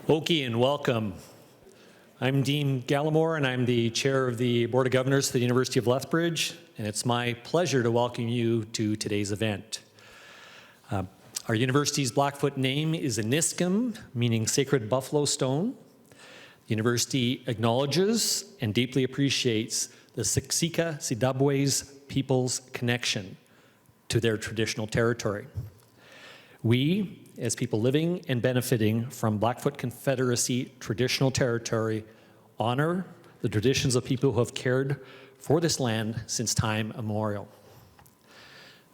Okie and welcome. I'm Dean Gallimore and I'm the chair of the Board of Governors for the University of Lethbridge, and it's my pleasure to welcome you to today's event. Our university's Blackfoot name is Aniskum, meaning sacred buffalo stone. The university acknowledges and deeply appreciates the Siksika Sidabwe's people's connection to their traditional territory. We, as people living and benefiting from Blackfoot Confederacy traditional territory, honor the traditions of people who have cared for this land since time immemorial.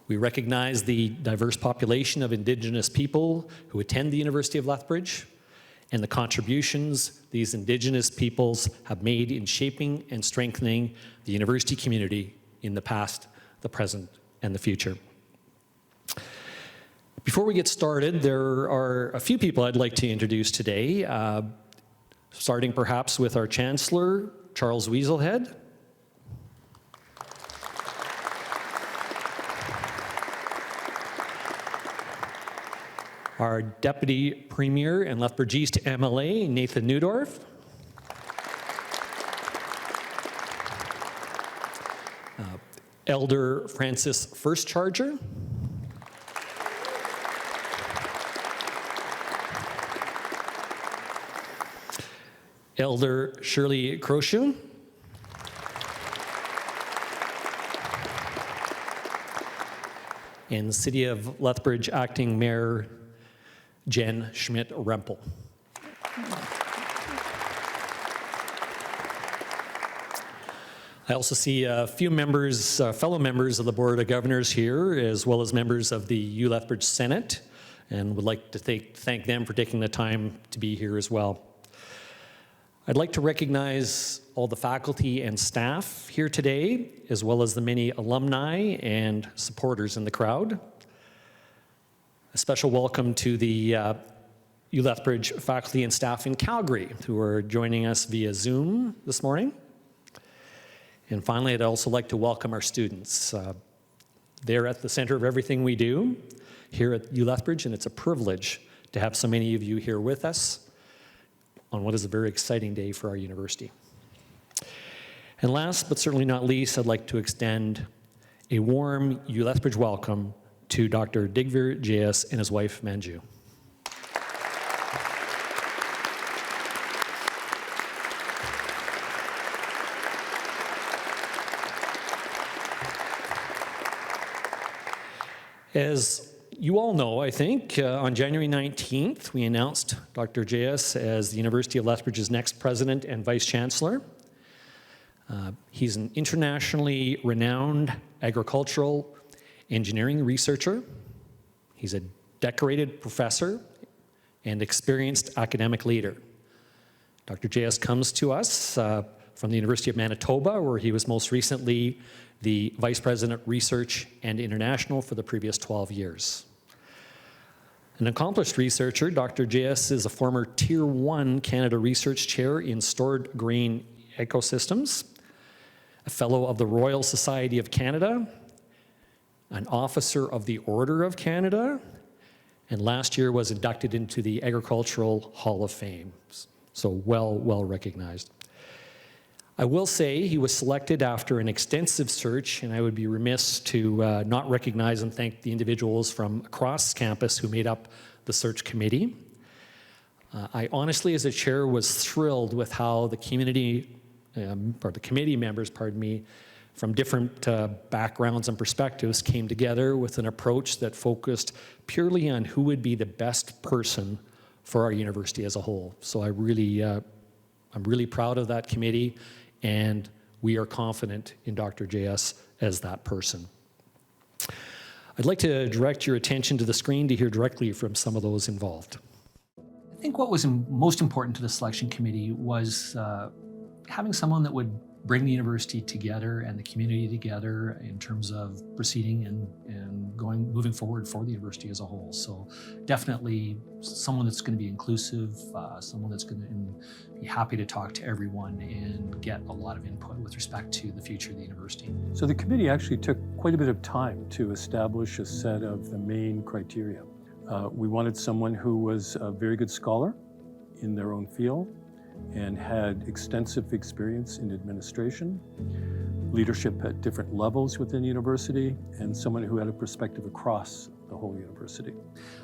We recognize the diverse population of Indigenous people who attend the University of Lethbridge and the contributions these Indigenous peoples have made in shaping and strengthening the university community in the past, the present, and the future. Before we get started, there are a few people I'd like to introduce today, starting perhaps with our Chancellor, Charles Weaselhead. Our Deputy Premier and Lethbridge East MLA, Nathan Neudorf. Elder Francis First Charger. Elder Shirley Croshu. And City of Lethbridge Acting Mayor Jen Schmidt-Rempel. I also see a few members, fellow members of the Board of Governors here, as well as members of the U Lethbridge Senate, and would like to thank them for taking the time to be here as well. I'd like to recognize all the faculty and staff here today, as well as the many alumni and supporters in the crowd. A special welcome to the U Lethbridge faculty and staff in Calgary who are joining us via Zoom this morning. And finally, I'd also like to welcome our students. They're at the center of everything we do here at U Lethbridge, and it's a privilege to have so many of you here with us on what is a very exciting day for our university. And last but certainly not least, I'd like to extend a warm U Lethbridge welcome to Dr. Digvir Jayas and his wife Manju. As you all know, I think, on January 19th, we announced Dr. Jayas as the University of Lethbridge's next president and vice-chancellor. He's an internationally renowned agricultural engineering researcher. He's a decorated professor and experienced academic leader. Dr. Jayas comes to us from the University of Manitoba, where he was most recently the Vice President Research and International for the previous 12 years. An accomplished researcher, Dr. Jayas is a former Tier 1 Canada Research Chair in Stored Grain Ecosystems, a Fellow of the Royal Society of Canada, an Officer of the Order of Canada, and last year was inducted into the Agricultural Hall of Fame. So well recognized. I will say he was selected after an extensive search, and I would be remiss to not recognize and thank the individuals from across campus who made up the search committee. I honestly, as a chair, was thrilled with how the community, or the committee members, pardon me, from different backgrounds and perspectives came together with an approach that focused purely on who would be the best person for our university as a whole. So I'm really proud of that committee, and we are confident in Dr. Jayas as that person. I'd like to direct your attention to the screen to hear directly from some of those involved. I think what was most important to the selection committee was having someone that would bring the university together and the community together in terms of proceeding and moving forward for the university as a whole. So definitely someone that's going to be inclusive, someone that's going to be happy to talk to everyone and get a lot of input with respect to the future of the university. So the committee actually took quite a bit of time to establish a set of the main criteria. We wanted someone who was a very good scholar in their own field and had extensive experience in administration, leadership at different levels within the university, and someone who had a perspective across the whole university.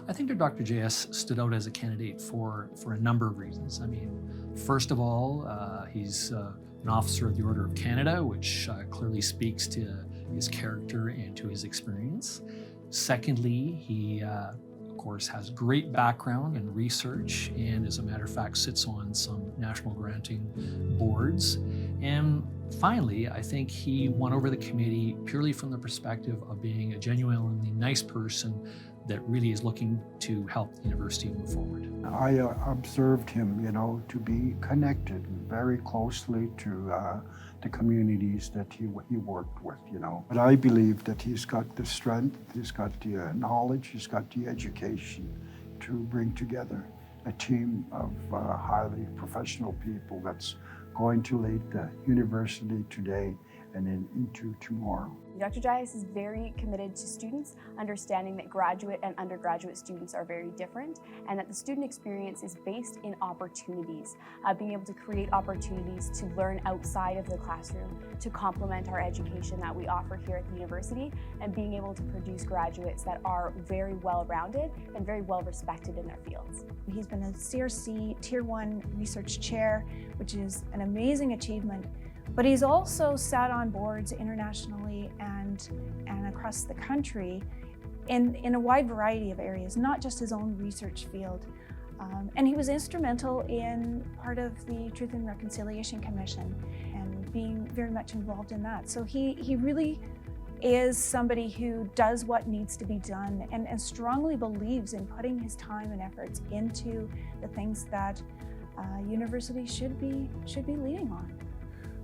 I think that Dr. Jayas stood out as a candidate for a number of reasons. I mean, first of all, he's an officer of the Order of Canada, which clearly speaks to his character and to his experience. Secondly, he of course has great background in research and, as a matter of fact, sits on some national granting boards. And finally, I think he won over the committee purely from the perspective of being a genuinely nice person that really is looking to help the university move forward. I observed him, to be connected very closely to the communities that he worked with, But I believe that he's got the strength, he's got the knowledge, he's got the education to bring together a team of highly professional people that's going to lead the university today and then into tomorrow. Dr. Jayas is very committed to students, understanding that graduate and undergraduate students are very different, and that the student experience is based in opportunities, being able to create opportunities to learn outside of the classroom, to complement our education that we offer here at the university, and being able to produce graduates that are very well-rounded and very well-respected in their fields. He's been a CRC Tier 1 research chair, which is an amazing achievement. But he's also sat on boards internationally and across the country in a wide variety of areas, not just his own research field. And he was instrumental in part of the Truth and Reconciliation Commission and being very much involved in that. So he really is somebody who does what needs to be done and strongly believes in putting his time and efforts into the things that university should be leading on.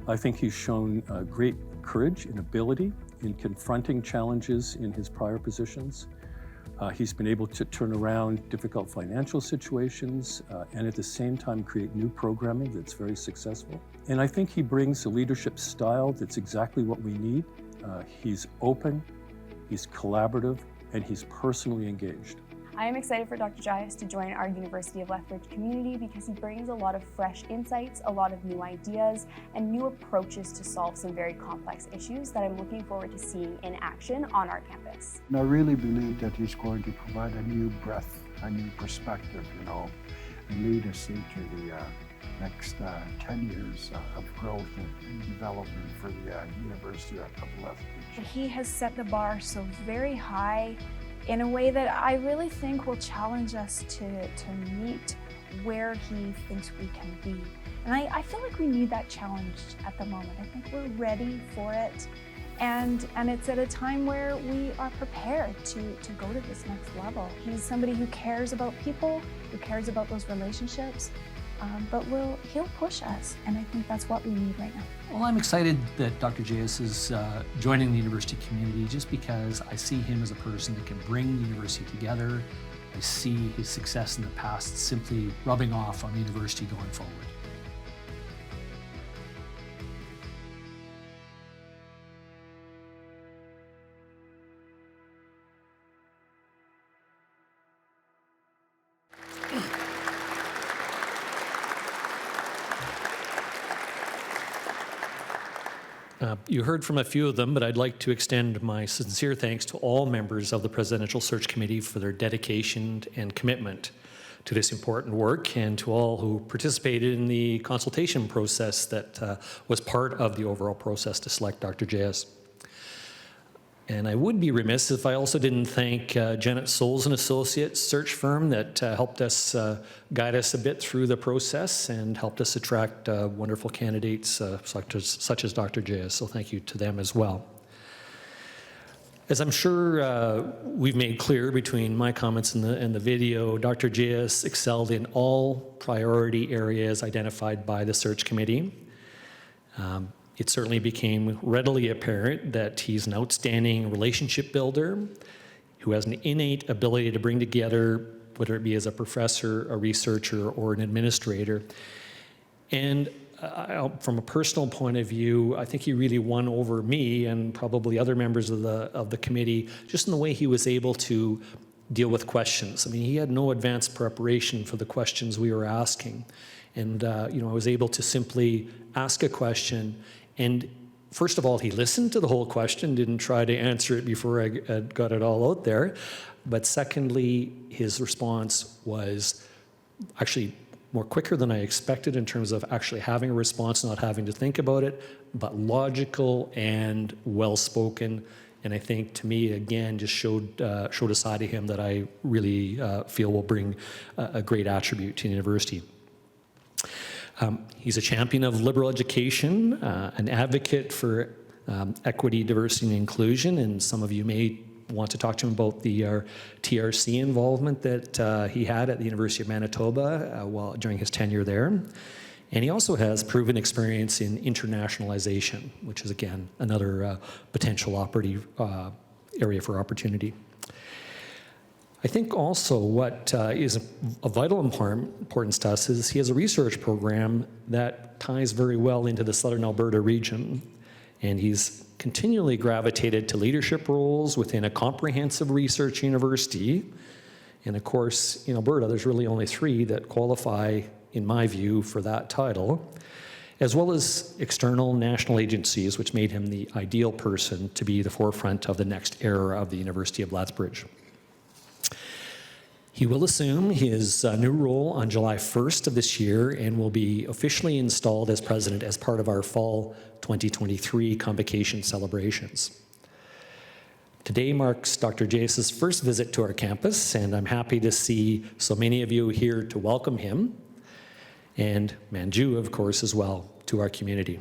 I think he's shown great courage and ability in confronting challenges in his prior positions. He's been able to turn around difficult financial situations and at the same time create new programming that's very successful. And I think he brings a leadership style that's exactly what we need. He's open, he's collaborative, and he's personally engaged. I am excited for Dr. Jayas to join our University of Lethbridge community because he brings a lot of fresh insights, a lot of new ideas, and new approaches to solve some very complex issues that I'm looking forward to seeing in action on our campus. And I really believe that he's going to provide a new breath, a new perspective, and lead us into the next 10 years of growth and development for the University of Lethbridge. He has set the bar so very high in a way that I really think will challenge us to meet where he thinks we can be. And I feel like we need that challenge at the moment. I think we're ready for it. And it's at a time where we are prepared to go to this next level. He's somebody who cares about people, who cares about those relationships, but he'll push us, and I think that's what we need right now. Well, I'm excited that Dr. Jayas is joining the university community just because I see him as a person that can bring the university together. I see his success in the past simply rubbing off on the university going forward. You heard from a few of them, but I'd like to extend my sincere thanks to all members of the Presidential Search Committee for their dedication and commitment to this important work, and to all who participated in the consultation process that was part of the overall process to select Dr. Jayas. And I would be remiss if I also didn't thank Janet Souls and Associates search firm that helped us guide us a bit through the process and helped us attract wonderful candidates such as Dr. Jayas. So thank you to them as well. As I'm sure we've made clear between my comments and the video, Dr. Jayas excelled in all priority areas identified by the search committee. It certainly became readily apparent that he's an outstanding relationship builder who has an innate ability to bring together, whether it be as a professor, a researcher, or an administrator. And from a personal point of view, I think he really won over me and probably other members of the committee, just in the way he was able to deal with questions. I mean, he had no advanced preparation for the questions we were asking. And, I was able to simply ask a question. And first of all, he listened to the whole question, didn't try to answer it before I got it all out there. But secondly, his response was actually more quicker than I expected in terms of actually having a response, not having to think about it, but logical and well-spoken. And I think, to me, again, just showed a side of him that I really feel will bring a great attribute to the university. He's a champion of liberal education, an advocate for equity, diversity, and inclusion, and some of you may want to talk to him about the TRC involvement that he had at the University of Manitoba during his tenure there. And he also has proven experience in internationalization, which is, again, another potential area for opportunity. I think also what is of vital importance to us is he has a research program that ties very well into the Southern Alberta region. And he's continually gravitated to leadership roles within a comprehensive research university. And of course, in Alberta, there's really only 3 that qualify, in my view, for that title, as well as external national agencies, which made him the ideal person to be the forefront of the next era of the University of Lethbridge. He will assume his new role on July 1st of this year and will be officially installed as president as part of our fall 2023 convocation celebrations. Today marks Dr. Jayas' first visit to our campus, and I'm happy to see so many of you here to welcome him, and Manju, of course, as well, to our community.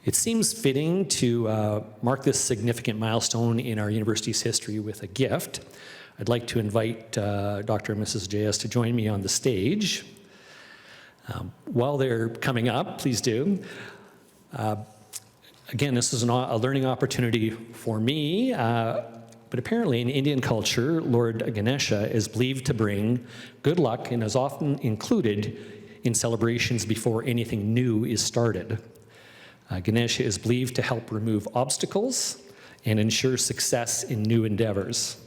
It seems fitting to mark this significant milestone in our university's history with a gift. I'd like to invite Dr. and Mrs. Jayas to join me on the stage. While they're coming up, please do. Again, this is a learning opportunity for me, but apparently in Indian culture, Lord Ganesha is believed to bring good luck and is often included in celebrations before anything new is started. Ganesha is believed to help remove obstacles and ensure success in new endeavors.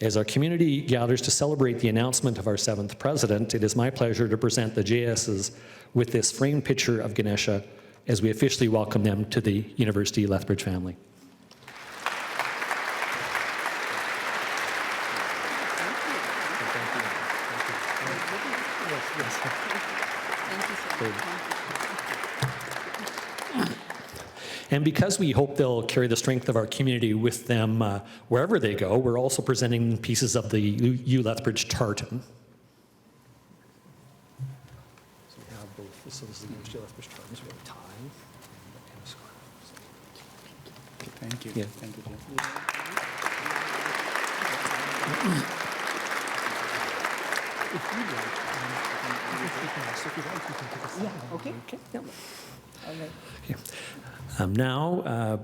As our community gathers to celebrate the announcement of our 7th president, it is my pleasure to present the Jayases with this framed picture of Ganesha as we officially welcome them to the University of Lethbridge family. And because we hope they'll carry the strength of our community with them wherever they go, we're also presenting pieces of the U Lethbridge tartan. So we have both. This is the University of Lethbridge tartan. So we have a tie and a scarf. Thank you. Yeah. Thank you, Jeff. If you'd like, yeah, okay. Okay. Yep. All right. Okay. Now,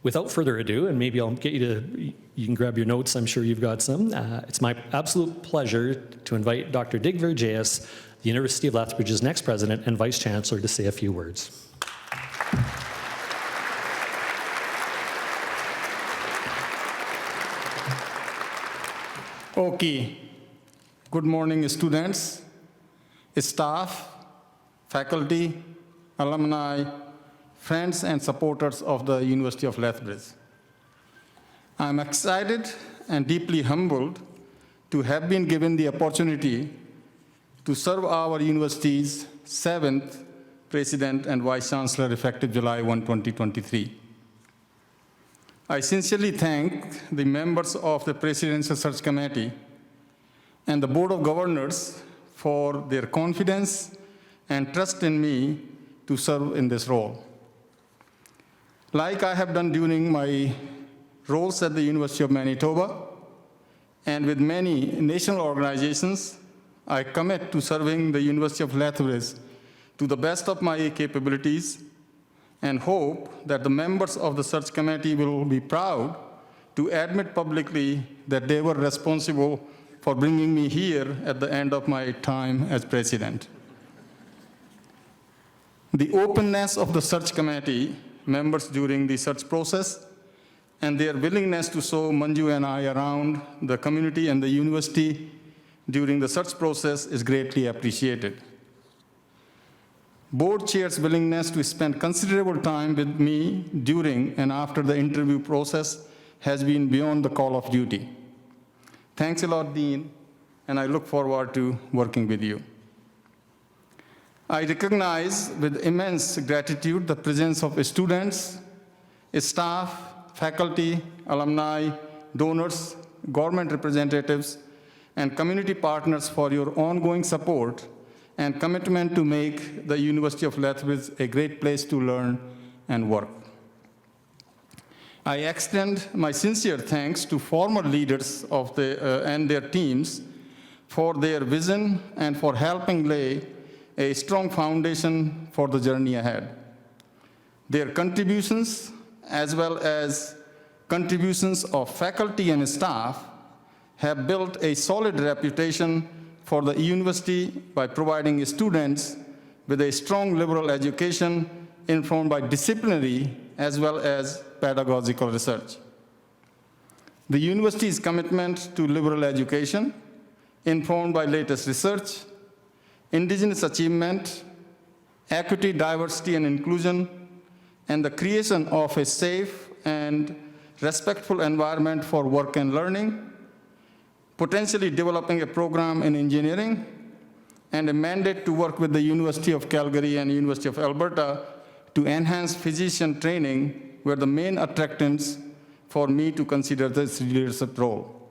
without further ado, and maybe I'll get you can grab your notes, I'm sure you've got some. It's my absolute pleasure to invite Dr. Digvir Jayas, the University of Lethbridge's next president and vice-chancellor, to say a few words. Okay. Good morning, students, staff, faculty, alumni, friends and supporters of the University of Lethbridge. I'm excited and deeply humbled to have been given the opportunity to serve our university's 7th President and Vice-Chancellor effective July 1, 2023. I sincerely thank the members of the Presidential Search Committee and the Board of Governors for their confidence and trust in me to serve in this role. Like I have done during my roles at the University of Manitoba and with many national organizations, I commit to serving the University of Lethbridge to the best of my capabilities and hope that the members of the search committee will be proud to admit publicly that they were responsible for bringing me here at the end of my time as president. The openness of the search committee members during the search process and their willingness to show Manju and I around the community and the university during the search process is greatly appreciated. Board chair's willingness to spend considerable time with me during and after the interview process has been beyond the call of duty. Thanks a lot, Dean, and I look forward to working with you. I recognize with immense gratitude the presence of students, staff, faculty, alumni, donors, government representatives, and community partners for your ongoing support and commitment to make the University of Lethbridge a great place to learn and work. I extend my sincere thanks to former leaders of and their teams for their vision and for helping lay a strong foundation for the journey ahead. Their contributions, as well as contributions of faculty and staff, have built a solid reputation for the university by providing students with a strong liberal education informed by disciplinary as well as pedagogical research. The university's commitment to liberal education, informed by latest research, indigenous achievement, equity, diversity, and inclusion, and the creation of a safe and respectful environment for work and learning, potentially developing a program in engineering, and a mandate to work with the University of Calgary and University of Alberta to enhance physician training were the main attractants for me to consider this leadership role.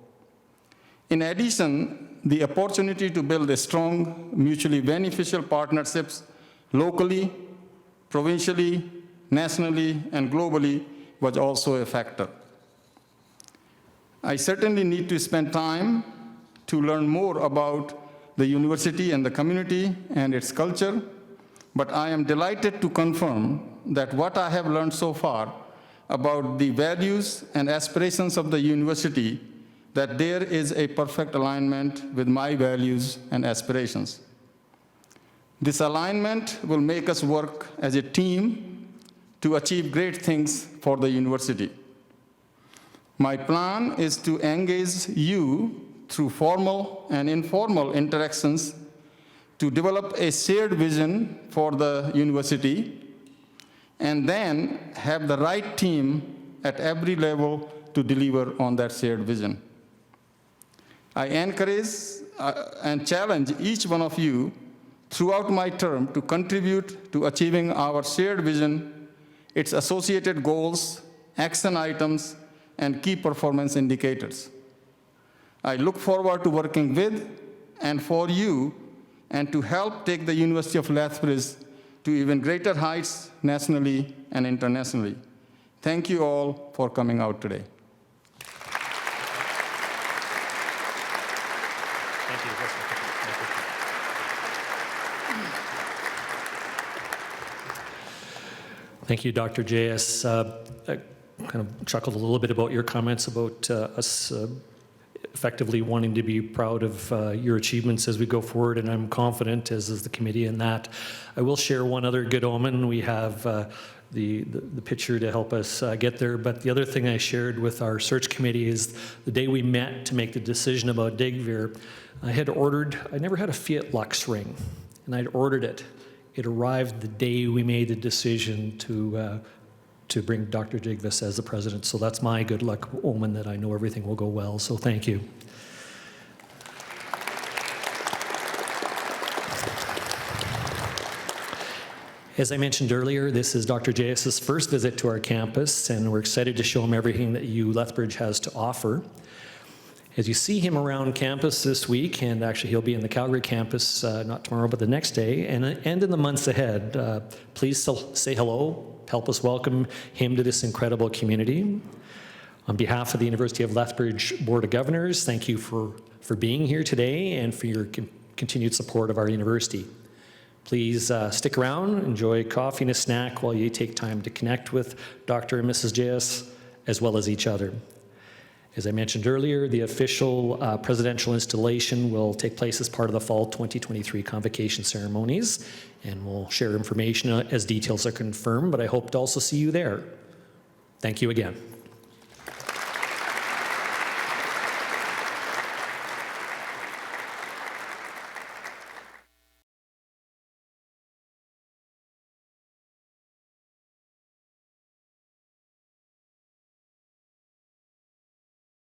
In addition, the opportunity to build a strong, mutually beneficial partnerships locally, provincially, nationally, and globally was also a factor. I certainly need to spend time to learn more about the university and the community and its culture, but I am delighted to confirm that what I have learned so far about the values and aspirations of the university, that there is a perfect alignment with my values and aspirations. This alignment will make us work as a team to achieve great things for the university. My plan is to engage you through formal and informal interactions to develop a shared vision for the university, and then have the right team at every level to deliver on that shared vision. I encourage and challenge each one of you throughout my term to contribute to achieving our shared vision, its associated goals, action items, and key performance indicators. I look forward to working with and for you and to help take the University of Lethbridge to even greater heights nationally and internationally. Thank you all for coming out today. Thank you. Thank you, Dr. Jayas. I kind of chuckled a little bit about your comments about us effectively wanting to be proud of your achievements as we go forward, and I'm confident, as is the committee, in that. I will share one other good omen. We have the picture to help us get there, but the other thing I shared with our search committee is the day we met to make the decision about Digvir, I never had a Fiat Lux ring, and I'd ordered it. It arrived the day we made the decision to bring Dr. Digvir as the president. So that's my good luck omen that I know everything will go well. So thank you. As I mentioned earlier, this is Dr. Jayas' first visit to our campus, and we're excited to show him everything that U Lethbridge has to offer. As you see him around campus this week, and actually he'll be in the Calgary campus not tomorrow but the next day, and in the months ahead, please say hello, help us welcome him to this incredible community. On behalf of the University of Lethbridge Board of Governors, thank you for being here today and for your continued support of our university. Please stick around, enjoy coffee and a snack while you take time to connect with Dr. and Mrs. Jayas, as well as each other. As I mentioned earlier, the official presidential installation will take place as part of the fall 2023 convocation ceremonies, and we'll share information as details are confirmed, but I hope to also see you there. Thank you again.